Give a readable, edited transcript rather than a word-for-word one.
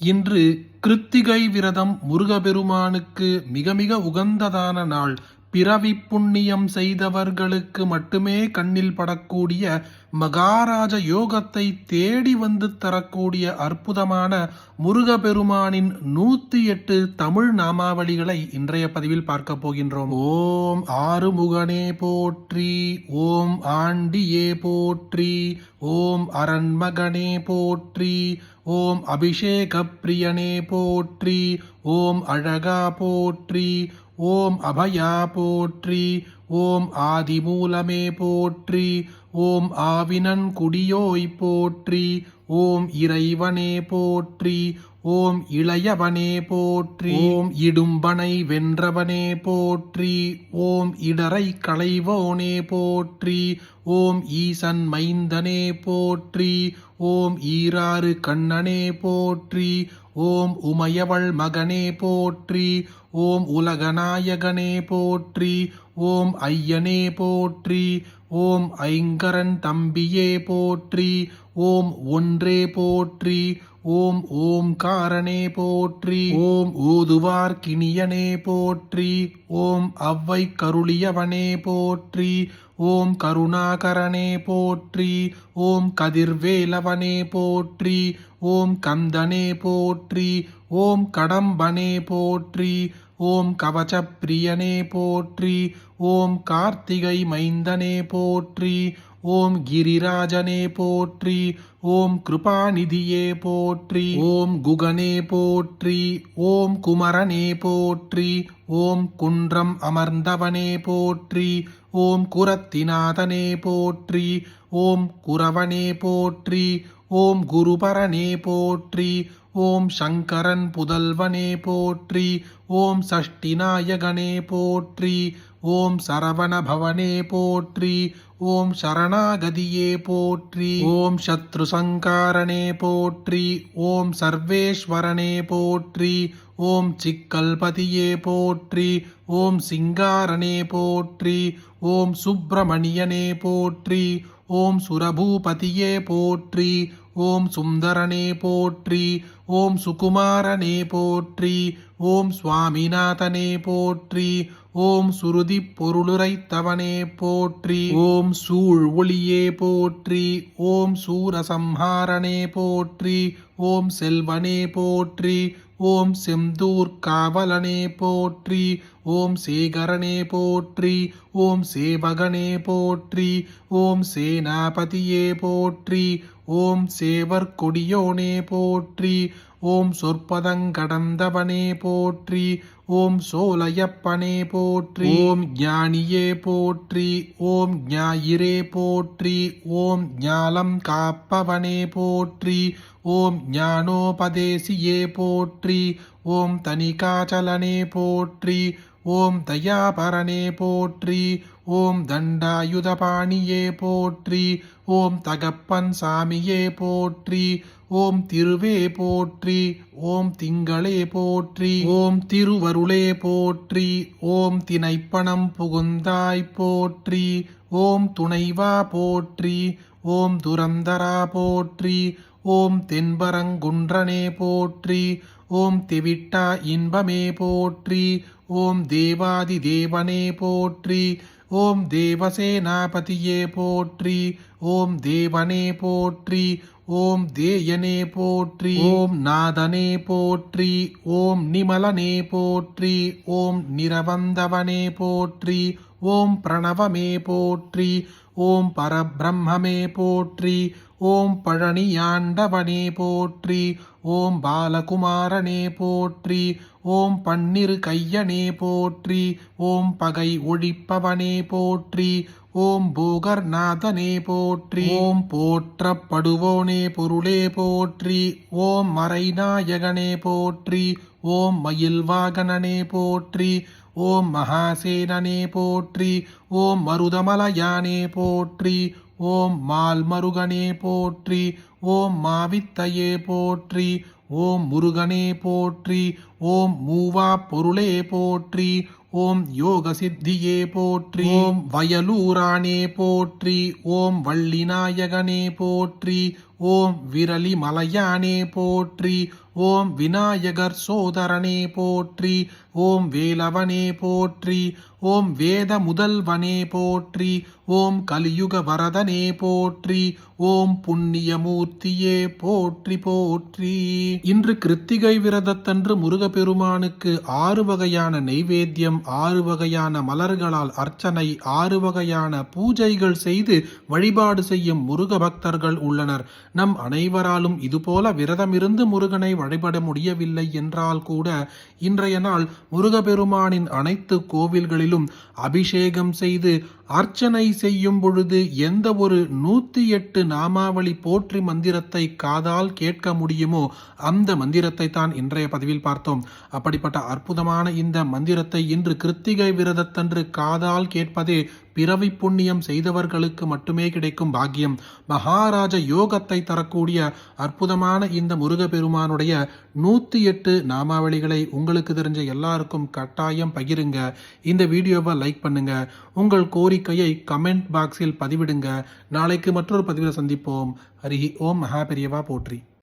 இன்று கிருத்திகை விரதம் முருகபெருமானுக்கு மிக மிக உகந்ததான நாள். பிறவி புண்ணியம் செய்தவர்களுக்கு மட்டுமே கண்ணில் படக்கூடிய மகாராஜ யோகத்தை தேடி வந்து தரக்கூடிய அற்புதமான முருகபெருமானின் 108 தமிழ் நாமாவளிகளை இன்றைய பதிவில் பார்க்க போகின்றோம். ஓம் ஆறுமுகனே போற்றி, ஓம் ஆண்டியே போற்றி, ஓம் அரண்மகனே போற்றி, ஓம் அபிஷேக பிரியனே போற்றி, ஓம் அழகா போற்றி, ஓம் அபயா போற்றி, ஓம் ஆதிமூலமே போற்றி, ஓம் ஆவினன் குடியோய் போற்றி, ஓம் இறைவனே போற்றி, ஓம் இளையவனே போற்றி, ஓம் இடும்பனை வென்றவனே போற்றி, ஓம் இடரை களைவோனே போற்றி, ஓம் ஈசன் மைந்தனே போற்றி, ஓம் ஈராறு கண்ணனே போற்றி, ஓம் உமையவள் மகனே போற்றி, ஓம் உலகநாயகனே போற்றி, ஓம் ஐயனே போற்றி, ஓம் ஐங்கரன் தம்பியே போற்றி, ஓம் ஒன்றே போற்றி, ஓம் ஓம்காரனே போற்றி, ஓம் ஓதுவார் கிணியனே போற்றி, ஓம் அவ்வை கருளியவனே போற்றி, ஓம் கருணாகரனே போற்றி, ஓம் கதிர்வேலவனே போற்றி, ஓம் கந்தனே போற்றி, ஓம் கடம்பனே போற்றி, ஓம் கவசப்பிரியனே போற்றி, ஓம் கார்த்திகை மைந்தனே போற்றி, ஓம் கிரிராஜனே போற்றி, ஓம் கிருபாநிதியே போற்றி, ஓம் குகனே போற்றி, ஓம் குமரனே போற்றி, ஓம் குன்றம் அமர்ந்தவனே போற்றி, ஓம் குரத்திநாதனே போற்றி, ஓம் குரவனே போற்றி, ஓம் குருபரனே போற்றி, ஓம் சங்கரன் புதல்வனே போற்றி, ஓம் சஷ்டிநாயகனே போற்றி, ஓம் சரவணபவனே போற்றி, ஓம் சரணாகதியே போற்றி, ஓம் சத்ரு சங்காரனே போற்றி, ஓம் சர்வேஸ்வரனே போற்றி, ஓம் சிக்கல்பதியே போற்றி, ஓம் சிங்காரனே போற்றி, ஓம் சுப்பிரமணியனே போற்றி, ஓம் சுரபூபதியே போற்றி, ஓம் சுந்தரனே போற்றி, ஓம் சுகுமாரனே போற்றி, ஓம் சுவாமிநாதனே போற்றி, ஓம் சுருதி பொருளுரைத்தவனே போற்றி, ஓம் சூழ் ஒளியே போற்றி, ஓம் சூரசம்ஹாரனே போற்றி, ஓம் செல்வனே போற்றி, ஓம் செந்தூர் காவலனே போற்றி, ஓம் சேகரனே போற்றி, ஓம் சேவகனே போற்றி, ஓம் சேனாபதியே போற்றி, ஓம் சேவர் கொடியோனே போற்றி, ஓம் சொற்பதங்கடந்தவனே போற்றி, ஓம் சோலையப்பனே போற்றி, ஓம் ஞானியே போற்றி, ஓம் ஞாயிறே போற்றி, ஓம் ஞாலம் காப்பவனே போற்றி, ஓம் ஞானோபதேசியே போற்றி, ஓம் தனிகாச்சலனே போற்றி, ஓம் தயாபரனே போற்றி, ஓம் தண்டாயுதபாணியே போற்றி, ஓம் தகப்பன் சாமியே போற்றி, ஓம் திருவே போற்றி, ஓம் திங்களே போற்றி, ஓம் திருவருளே போற்றி, ஓம் தினைப்பணம் புகுந்தாய் போற்றி, ஓம் துணைவா போற்றி, ஓம் துரந்தரா போற்றி, ஓம் தென்பரங்குன்றனே போற்றி, ஓம் தெவிட்டா இன்பமே போற்றி, ஓம் தேவாதி தேவனே போற்றி, ஓம் தேவசேனாபதியே போற்றி, ஓம் தேவனே போற்றி, ஓம் தேயனே போற்றி, ஓம் நாதனே போற்றி, ஓம் நிமலனே போற்றி, ஓம் நிரவந்தவனே போற்றி, ஓம் பிரணவமே போற்றி, ஓம் பரபிரம்மே போற்றி, ஓம் பழனியாண்டவனே போற்றி, ஓம் பாலகுமாரனே போற்றி, ஓம் பன்னிரு கையனே போற்றி, ஓம் பகை ஒழிப்பவனே போற்றி, ஓம் போகர்நாதனே போற்றி, ஓம் போற்றப்படுவோனே பொருளே போற்றி, ஓம் மறைநாயகனே போற்றி, ஓம் மயில்வாகனனே போற்றி, ஓம் மகாசேனனே போற்றி, ஓம் மருதமலையானே போற்றி, ஓம் மால்மருகனே போற்றி, ஓம் மாவித்தையே போற்றி, ஓம் முருகனே போற்றி, ஓம் மூவா பொருளே போற்றி, ஓம் யோக சித்தியே போற்றி, ஓம் வயலூரானே போற்றி, ஓம் வள்ளிநாயகனே போற்றி, ஓம் விரலி மலையானே போற்றி, ஓம் விநாயகர் சோதரனே போற்றி, ஓம் வேலவனே போற்றி, ஓம் வேத முதல்வனே போற்றி, ஓம் கலியுக வரதனே போற்றி, ஓம் புண்ணியமூர்த்தியே போற்றி போற்றி. இன்று கிருத்திகை விரதத்தன்று முருகப்பெருமானுக்கு 6 வகையான நெய்வேத்தியம், 6 வகையான மலர்களால் அர்ச்சனை, 6 வகையான பூஜைகள் செய்து வழிபாடு செய்யும் முருக பக்தர்கள் உள்ளனர். நம் அனைவராலும் இதுபோல விரதமிருந்து முருகனை வழிபட முடியவில்லை என்றால் கூட இன்றைய நாள் முருகப்பெருமானின் அனைத்து கோவில்களிலும் அபிஷேகம் செய்து அர்ச்சனை செய்யும் பொழுது எந்த ஒரு 108 நாமாவளி போற்றி மந்திரத்தை காதால் கேட்க முடியுமோ அந்த மந்திரத்தை தான் இன்றைய பதிவில் பார்த்தோம். அப்படிப்பட்ட அற்புதமான இந்த மந்திரத்தை இன்று கிருத்திகை விரதத்தன்று காதால் கேட்பதே பிறவி புண்ணியம் செய்தவர்களுக்கு மட்டுமே கிடைக்கும் பாக்கியம். மகாராஜ யோகத்தை தரக்கூடிய அற்புதமான இந்த முருகப்பெருமானுடைய 108 நாமாவளிகளை உங்களுக்கு தெரிஞ்ச எல்லாருக்கும் கட்டாயம் பகிருங்க. இந்த வீடியோவை லைக் பண்ணுங்க. உங்கள் கோரிக்கையை கமெண்ட் பாக்ஸில் பதிவிடுங்க. நாளைக்கு மற்றொரு பதிவில் சந்திப்போம். ஹரி ஓம் மகா பெரியவா போற்றி.